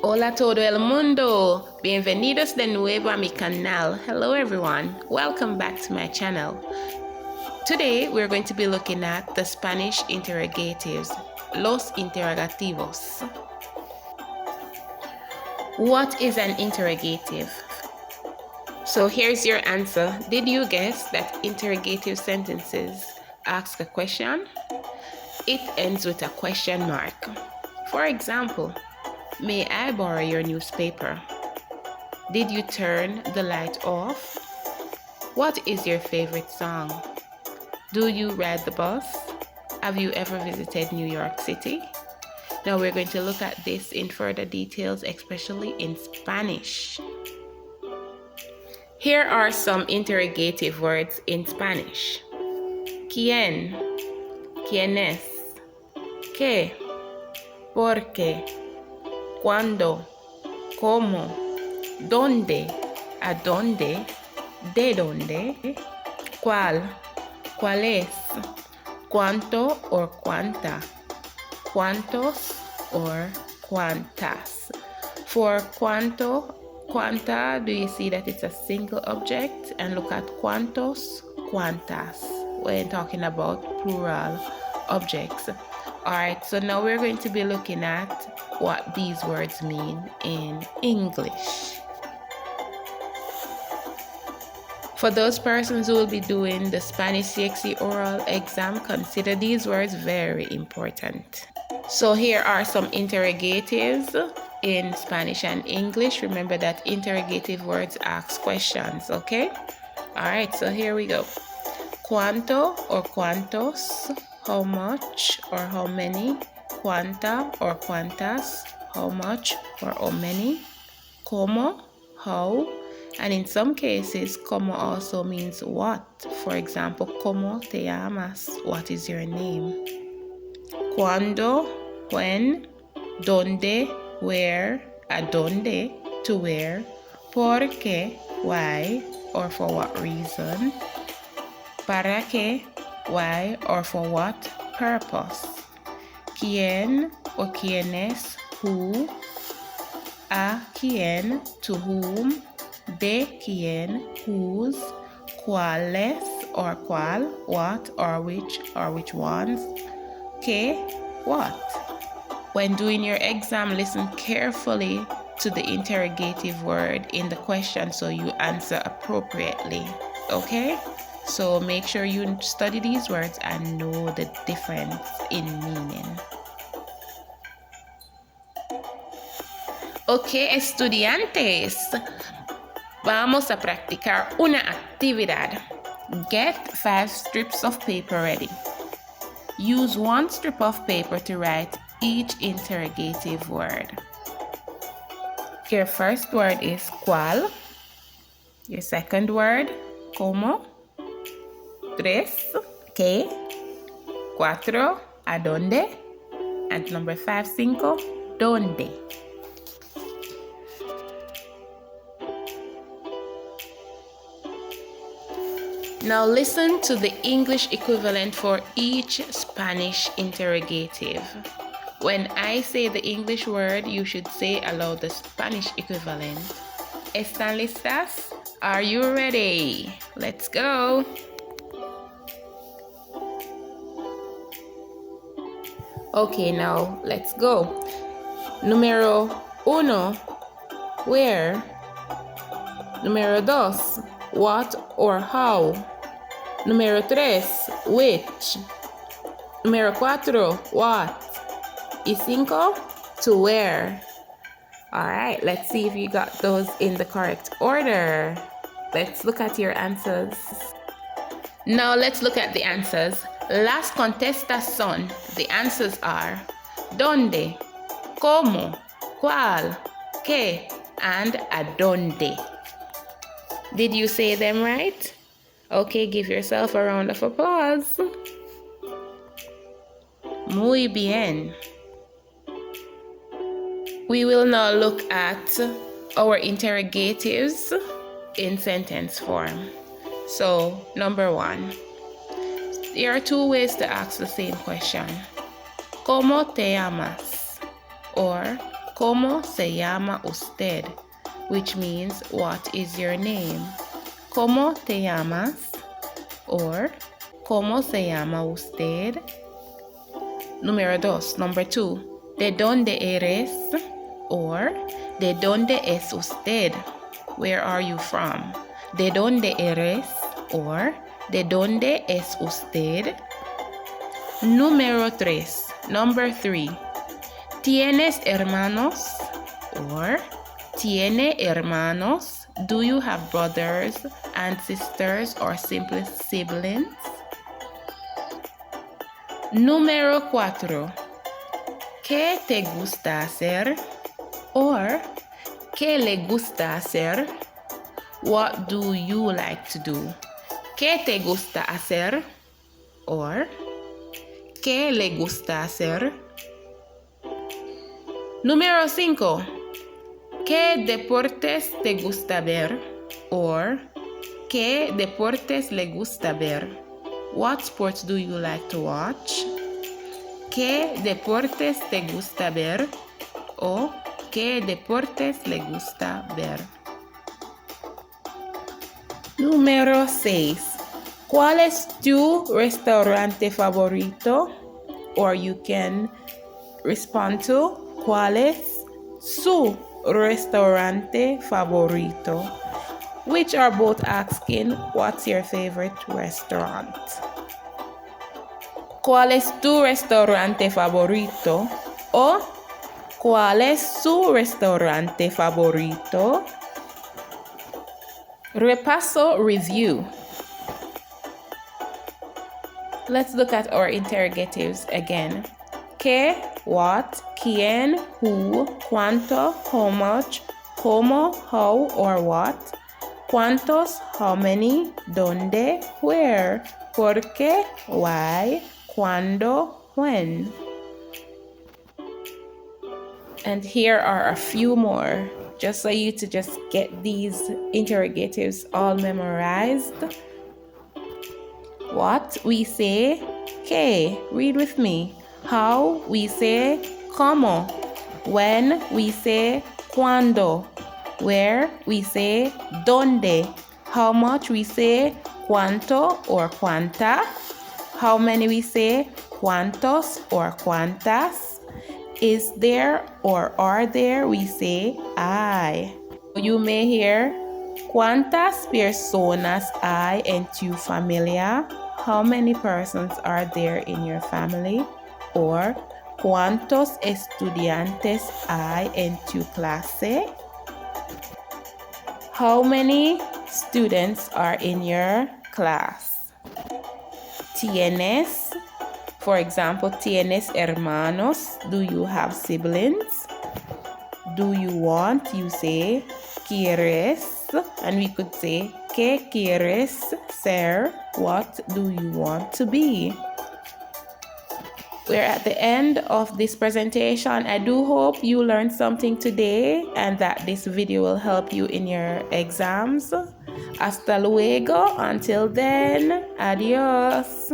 Hola todo el mundo, bienvenidos de nuevo a mi canal. Hello everyone, welcome back to my channel. Today we're going to be looking at the Spanish interrogatives, los interrogativos. What is an interrogative? So here's your answer. Did you guess that interrogative sentences ask a question? It ends with a question mark. For example, may I borrow your newspaper? Did you turn the light off? What is your favorite song? Do you ride the bus? Have you ever visited New York City? Now we're going to look at this in further details, especially in Spanish. Here are some interrogative words in Spanish. ¿Quién? ¿Quién es? ¿Qué? ¿Por qué? ¿Cuándo? ¿Cómo? ¿Dónde? ¿A dónde? ¿De dónde? ¿Cuál? ¿Cuál es? ¿Cuánto or cuánta? ¿Cuántos or cuántas? For cuánto, cuánta, do you see that it's a single object? And look at cuántos, cuántas, when talking about plural objects. Alright, so now we're going to be looking at what these words mean in English. For those persons who will be doing the Spanish CXC oral exam, consider these words very important. So here are some interrogatives in Spanish and English. Remember that interrogative words ask questions, okay? Alright, so here we go. ¿Cuánto or cuántos? How much or how many? ¿Cuánta or cuántas? How much or how many? ¿Cómo? How? And in some cases, ¿cómo also means what. For example, ¿cómo te llamas? What is your name? ¿Cuándo? When? ¿Dónde? Where? ¿A dónde? To where? ¿Por qué? Why? Or for what reason? ¿Para qué? Why or for what purpose? ¿Quién or quiénes? Who? ¿A quién? To whom? ¿De quién? Whose? ¿Cuáles or cuál? What or which ones? ¿Qué? What? When doing your exam, listen carefully to the interrogative word in the question so you answer appropriately. Okay? So make sure you study these words and know the difference in meaning. Ok, estudiantes, vamos a practicar una actividad. Get 5 strips of paper ready. Use 1 strip of paper to write each interrogative word. Your first word is ¿cuál? Your second word, ¿cómo? 3, ¿qué? 4, ¿a dónde? And number 5, 5, ¿dónde? Now listen to the English equivalent for each Spanish interrogative. When I say the English word, you should say aloud the Spanish equivalent. ¿Están listas? Are you ready? Let's go! Okay, now let's go. Número 1, where? Número 2, what or how? Número 3, which? Número 4, what? Y 5, to where? Alright, let's see if you got those in the correct order. Let's look at your answers. Now let's look at the answers. Las contestas son, the answers are ¿dónde? ¿Cómo? ¿Cuál? ¿Qué? And ¿a dónde? Did you say them right? Okay, give yourself a round of applause. Muy bien. We will now look at our interrogatives in sentence form. So, number 1. There are 2 ways to ask the same question. ¿Cómo te llamas? Or ¿Cómo se llama usted? Which means, what is your name? ¿Cómo te llamas? Or, ¿cómo se llama usted? Número 2, number 2. ¿De dónde eres? Or, ¿de dónde es usted? Where are you from? ¿De dónde eres? Or, ¿de dónde es usted? Número 3, number 3. ¿Tienes hermanos? Or, ¿tiene hermanos? Do you have brothers and sisters or simply siblings? Número 4. ¿Qué te gusta hacer? Or, ¿qué le gusta hacer? What do you like to do? ¿Qué te gusta hacer? Or, ¿qué le gusta hacer? Número 5. ¿Qué deportes te gusta ver? Or, ¿qué deportes le gusta ver? What sports do you like to watch? ¿Qué deportes te gusta ver? O ¿qué deportes le gusta ver? Número 6. ¿Cuál es tu restaurante favorito? Or you can respond to ¿cuál es su restaurante favorito? Which are both asking what's your favorite restaurant. ¿Cuál es tu restaurante favorito? O ¿cuál es su restaurante favorito? Repaso review. Let's look at our interrogatives again. ¿Qué? What? ¿Quién? Who? ¿Cuánto? How much? ¿Cómo? How or what? ¿Cuántos? How many? ¿Dónde? Where? ¿Por qué? Why? ¿Cuándo? When? And here are a few more, just so you to just get these interrogatives all memorized. What? We say ¿qué? Read with me. How? We say ¿cómo? When? We say ¿cuándo? Where? We say ¿dónde? How much? We say ¿cuánto or cuánta? How many? We say ¿cuántos or cuántas? Is there or are there? We say hay. You may hear ¿cuántas personas hay en tu familia? How many persons are there in your family? Or ¿cuántos estudiantes hay en tu clase? How many students are in your class? ¿Tienes? For example, ¿tienes hermanos? Do you have siblings? Do you want? You say ¿quieres? And we could say ¿qué quieres ser? What do you want to be? We're at the end of this presentation. I do hope you learned something today and that this video will help you in your exams. Hasta luego. Until then, adios.